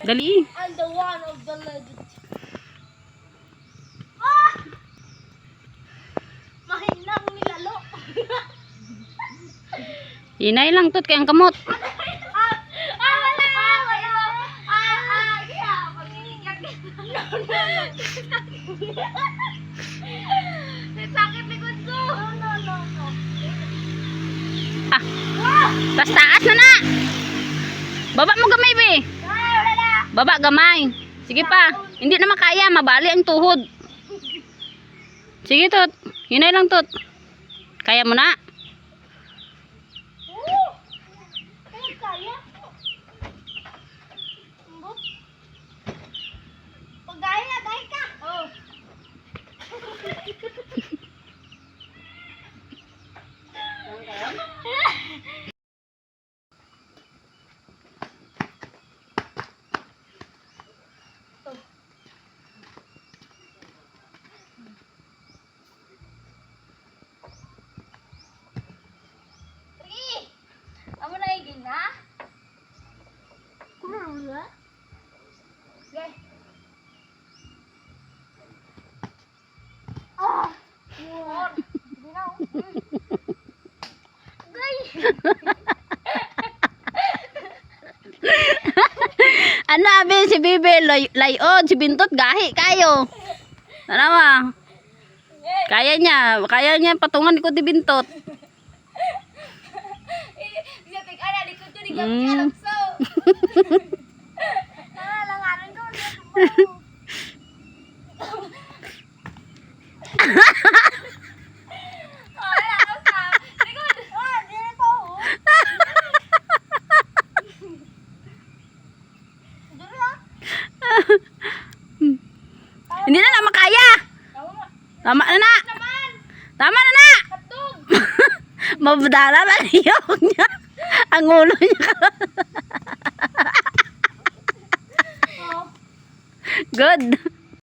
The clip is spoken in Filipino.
Dali. I'm the one of the legend. Ah! Mahinang nilalo. Hinay lang tot kay ang kamot. Sakit likod ko. No. Ah. Tas taas na. Baba mo gamay be. Wala na. Baba gamay. Sige pa. Hindi na makaya, mabali ang tuhod. Sige tot. Hinay lang tot. Kaya mo na. Kaya. Pagaya, dahil ka. Oh. Amo na igin na? Kumain mo na? Okay. Ah! Yun. Binaw. Gay! Ano abi si Bibi layod, si Bintot gahi kayo. Ano ba? Kaya niya patungan ko di Bintot. Siyatik ana likod ko di kami alakso. Langanan ko na. Ay, ako sa likod. Ah, di na to. Duro ah. Hindi na makaya. Tama na na. Naman. Tama na na. Katog. Mabdala ba niya? Ang ulo niya. Oh. Good.